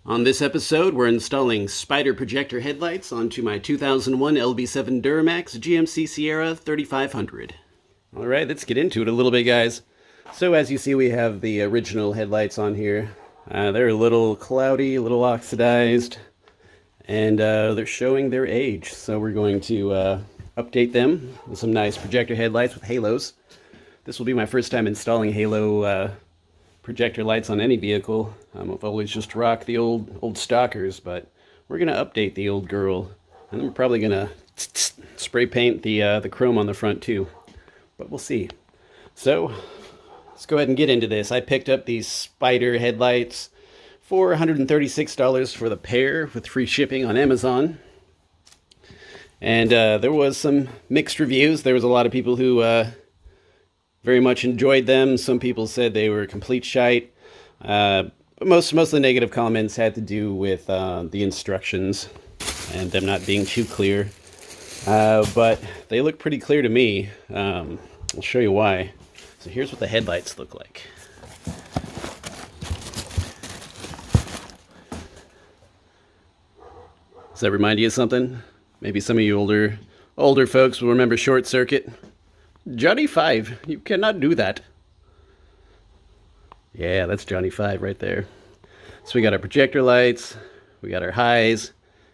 On this episode, we're installing Spider Projector Headlights onto my 2001 LB7 Duramax GMC Sierra 3500. Alright, let's get into it a little bit, guys. So as you see, we have the original headlights on here. They're a little cloudy, a little oxidized, and they're showing their age. So we're going to update them with some nice projector headlights with halos. This will be my first time installing Halo projector lights on any vehicle. I've always just rocked the old stockers, but we're gonna update the old girl, and then we're probably gonna spray paint the chrome on the front too, but we'll see. So let's go ahead and get into this. I picked up these Spider headlights for $136 for the pair with free shipping on Amazon, and there was some mixed reviews. There was a lot of people who very much enjoyed them. Some people said they were complete shite. But most of the negative comments had to do with the instructions and them not being too clear. But they look pretty clear to me. I'll show you why. So here's what the headlights look like. Does that remind you of something? Maybe some of you older folks will remember Short Circuit. Johnny 5, you cannot do that. Yeah, that's Johnny 5 right there. So we got our projector lights, we got our highs,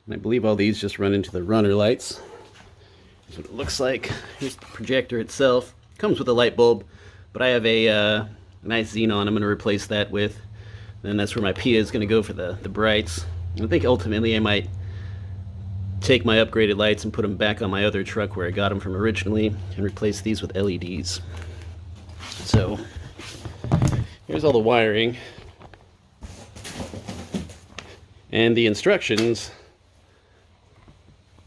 and I believe all these just run into the runner lights. Here's what it looks like. Here's the projector itself. Comes with a light bulb, but I have a nice xenon I'm going to replace that with. Then that's where my PIA is going to go for the brights. And I think ultimately I might take my upgraded lights and put them back on my other truck where I got them from originally and replace these with LEDs. So here's all the wiring and the instructions.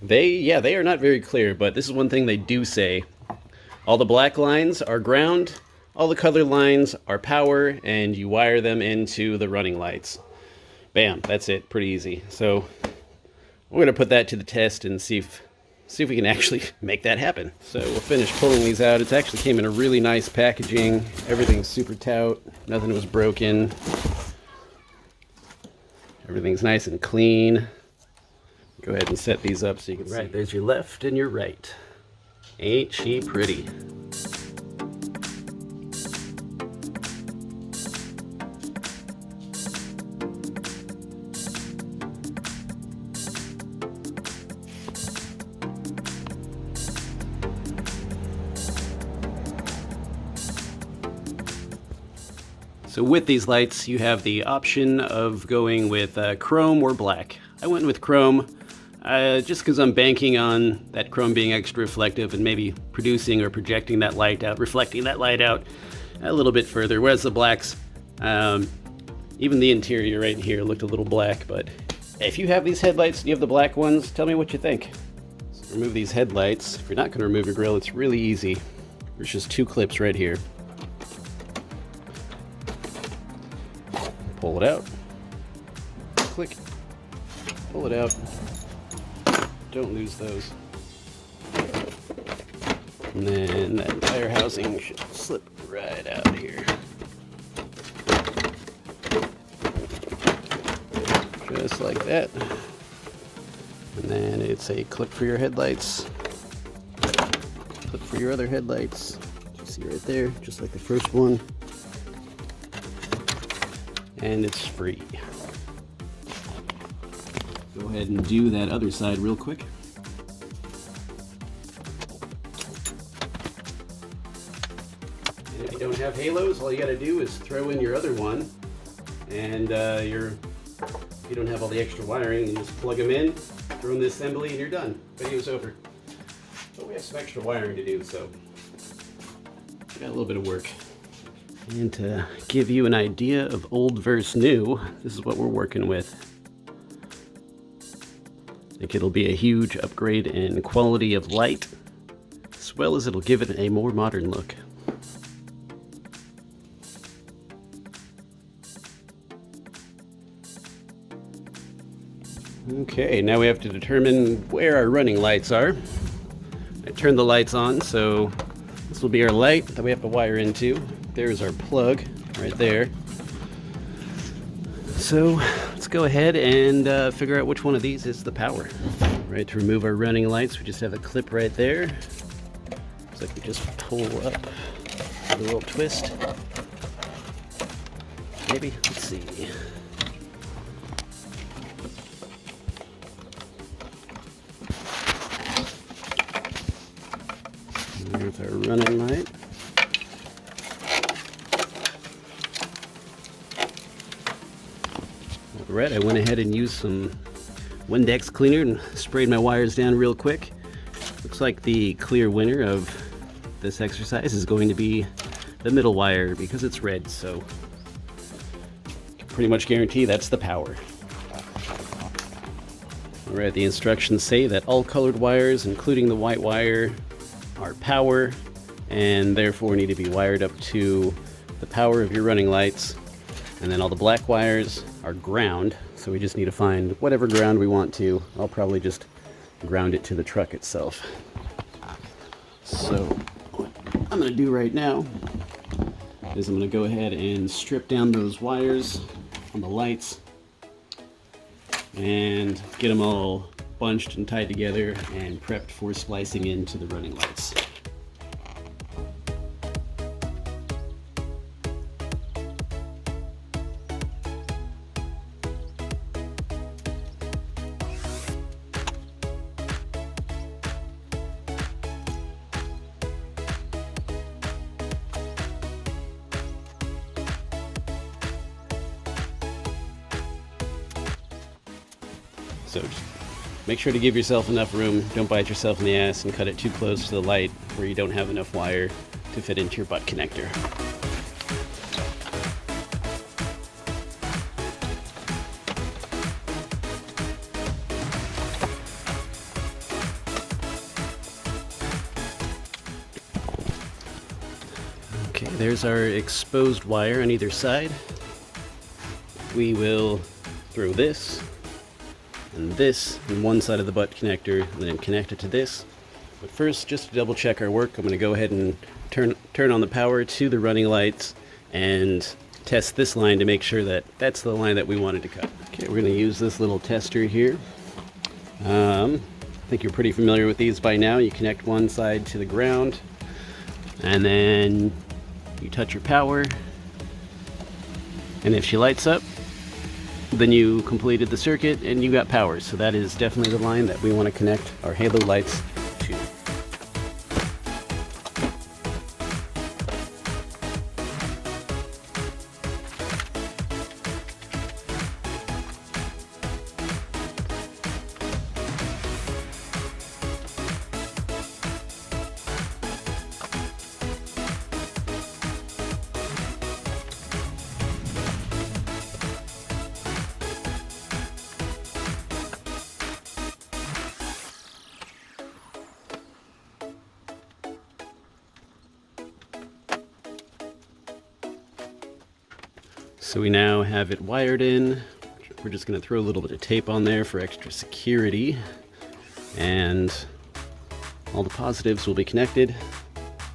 They are not very clear, but this is one thing they do say. All the black lines are ground, all the colored lines are power, and you wire them into the running lights. Bam, that's it, pretty easy. So we're going to put that to the test and see if we can actually make that happen. So we'll finish pulling these out. It actually came in a really nice packaging. Everything's super taut. Nothing was broken. Everything's nice and clean. Go ahead and set these up so you can see. Right, there's your left and your right. Ain't she pretty? So with these lights, you have the option of going with chrome or black. I went with chrome just because I'm banking on that chrome being extra reflective and maybe producing or projecting that light out, reflecting that light out a little bit further. Whereas the blacks, even the interior right here looked a little black. But if you have these headlights and you have the black ones, tell me what you think. So remove these headlights. If you're not going to remove your grill, it's really easy. There's just two clips right here. Pull it out, click, pull it out, don't lose those, and then that entire housing should slip right out of here, just like that, and then it's a clip for your headlights, clip for your other headlights, you see right there, just like the first one. And it's free. Go ahead and do that other side real quick. And if you don't have halos, all you gotta do is throw in your other one. And if you don't have all the extra wiring, you just plug them in, throw in the assembly, and you're done. Video's over. But we have some extra wiring to do, so we got a little bit of work. And to give you an idea of old versus new, this is what we're working with. I think it'll be a huge upgrade in quality of light, as well as it'll give it a more modern look. Okay, now we have to determine where our running lights are. I turned the lights on, so this will be our light that we have to wire into. There's our plug right there. So let's go ahead and figure out which one of these is the power. Right, to remove our running lights, we just have a clip right there. Looks like we just pull up with a little twist. Maybe, let's see. There's our running light. Alright, I went ahead and used some Windex cleaner and sprayed my wires down real quick. Looks like the clear winner of this exercise is going to be the middle wire because it's red, so pretty much guarantee that's the power. Alright, the instructions say that all colored wires, including the white wire, are power and therefore need to be wired up to the power of your running lights, and then all the black wires are ground, so we just need to find whatever ground we want to. I'll probably just ground it to the truck itself. So what I'm going to do right now is I'm going to go ahead and strip down those wires on the lights and get them all bunched and tied together and prepped for splicing into the running lights. So just make sure to give yourself enough room. Don't bite yourself in the ass and cut it too close to the light where you don't have enough wire to fit into your butt connector. Okay, there's our exposed wire on either side. We will throw this and this on one side of the butt connector and then connect it to this. But first, just to double check our work, I'm going to go ahead and turn on the power to the running lights and test this line to make sure that that's the line that we wanted to cut. Okay, we're going to use this little tester here. I think you're pretty familiar with these by now. You connect one side to the ground and then you touch your power, and if she lights up, then you completed the circuit and you got power. So that is definitely the line that we want to connect our halo lights to. So we now have it wired in. We're just going to throw a little bit of tape on there for extra security. And all the positives will be connected.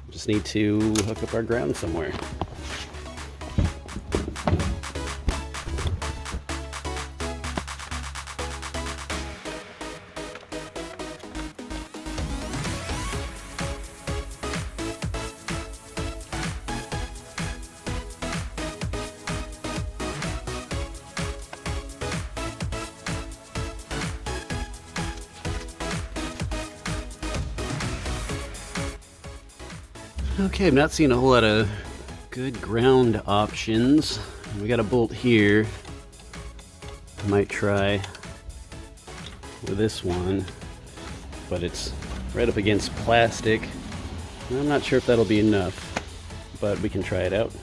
Just need to hook up our ground somewhere. Okay, I'm not seeing a whole lot of good ground options. We got a bolt here. I might try with this one, but it's right up against plastic. I'm not sure if that'll be enough, but we can try it out.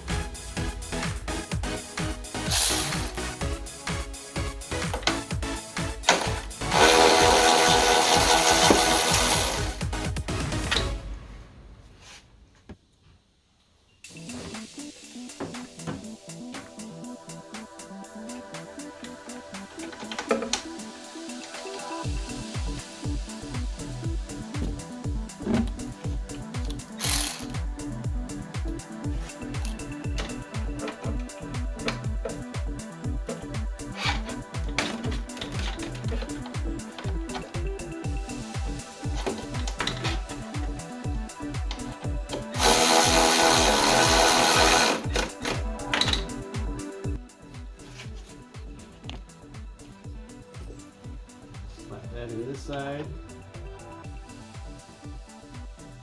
That in this side.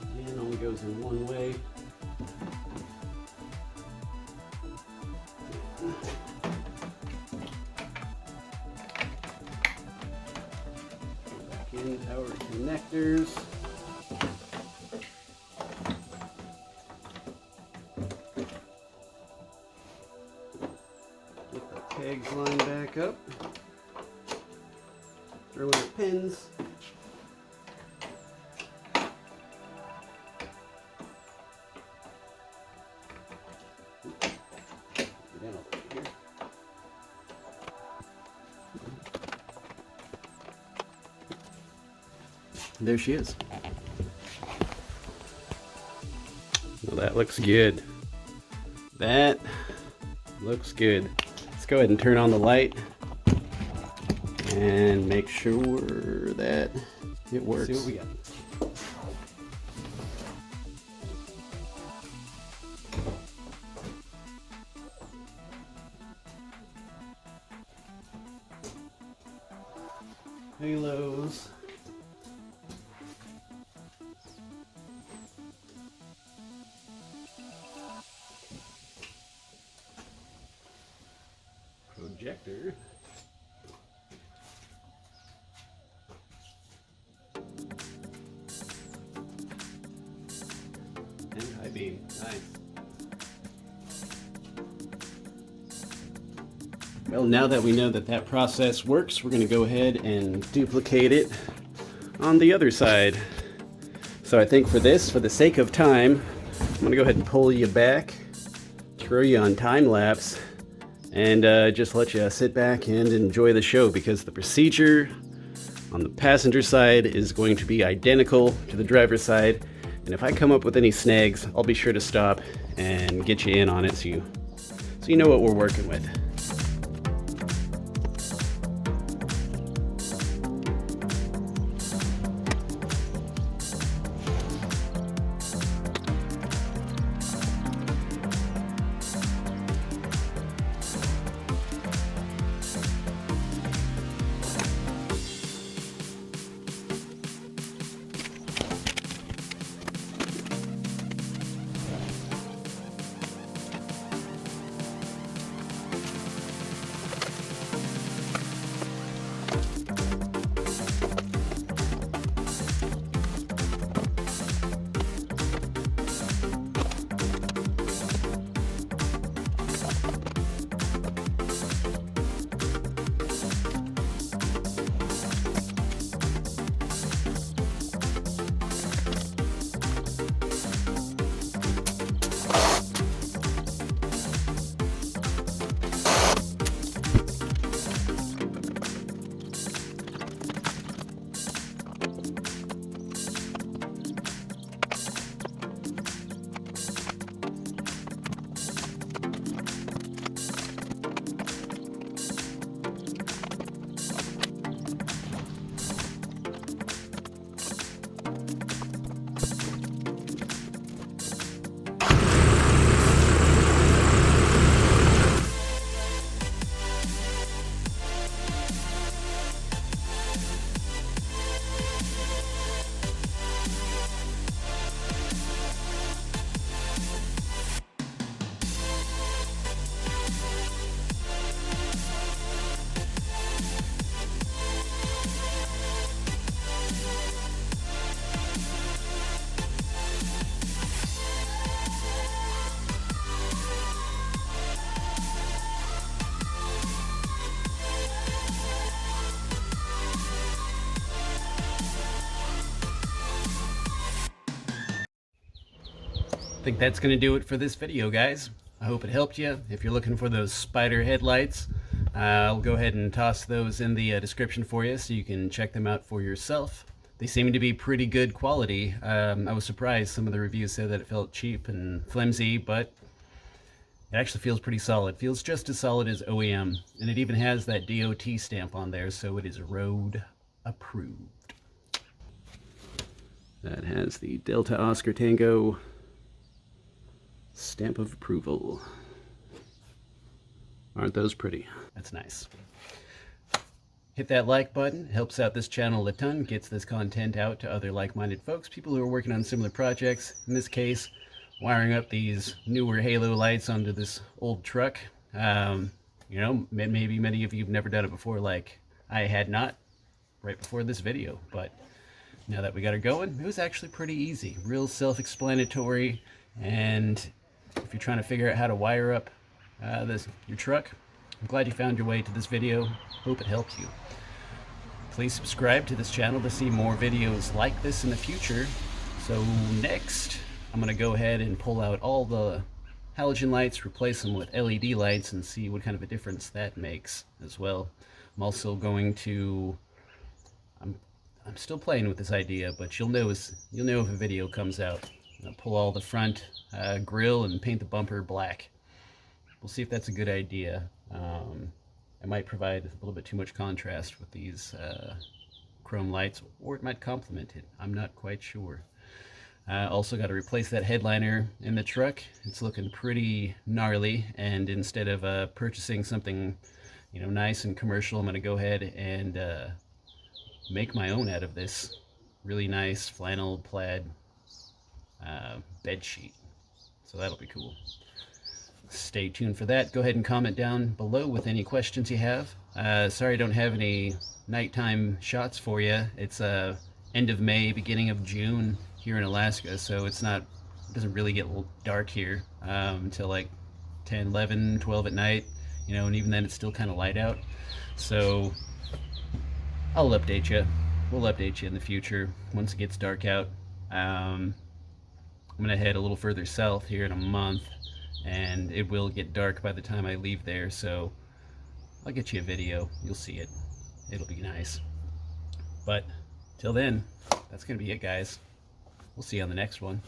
Again, only goes in one way. Back in our connectors. Get the tags lined back up. Throw in the pins. There she is. Well, that looks good. That looks good. Let's go ahead and turn on the light and make sure that it works. See what we got. Halos. Projector. And high beam. Nice. Well, now that we know that that process works, we're going to go ahead and duplicate it on the other side. So I think for this, for the sake of time, I'm going to go ahead and pull you back, throw you on time lapse, and just let you sit back and enjoy the show, because the procedure on the passenger side is going to be identical to the driver's side. And if I come up with any snags, I'll be sure to stop and get you in on it so you know what we're working with. I think that's going to do it for this video, guys. I hope it helped you. If you're looking for those spider headlights, I'll go ahead and toss those in the description for you so you can check them out for yourself. They seem to be pretty good quality. I was surprised some of the reviews said that it felt cheap and flimsy, but it actually feels pretty solid. Feels just as solid as OEM, and it even has that DOT stamp on there, so it is road approved. That has the Delta Oscar Tango stamp of approval. Aren't those pretty? That's nice. Hit that like button. It helps out this channel a ton, gets this content out to other like-minded folks, people who are working on similar projects. In this case, wiring up these newer Halo lights onto this old truck. You know, maybe many of you have never done it before, like I had not right before this video, but now that we got her going, it was actually pretty easy, real self-explanatory. And if you're trying to figure out how to wire up your truck, I'm glad you found your way to this video. Hope it helps you. Please subscribe to this channel to see more videos like this in the future. So next, I'm going to go ahead and pull out all the halogen lights, replace them with LED lights, and see what kind of a difference that makes as well. I'm also going to, I'm still playing with this idea, but you'll know if a video comes out. I'll pull all the front grill and paint the bumper black. We'll see if that's a good idea. It might provide a little bit too much contrast with these chrome lights, or it might complement it. I'm not quite sure. Also got to replace that headliner in the truck. It's looking pretty gnarly, and instead of purchasing something, you know, nice and commercial, I'm going to go ahead and make my own out of this really nice flannel plaid bed sheet. So that'll be cool. Stay tuned for that. Go ahead and comment down below with any questions you have. Sorry I don't have any nighttime shots for you. It's end of May, beginning of June here in Alaska, so it doesn't really get dark here until like 10, 11, 12 at night, you know, and even then it's still kind of light out. So I'll update you. We'll update you in the future once it gets dark out. I'm gonna head a little further south here in a month, and it will get dark by the time I leave there, so I'll get you a video. You'll see it. It'll be nice. But till then, that's gonna be it, guys. We'll see you on the next one.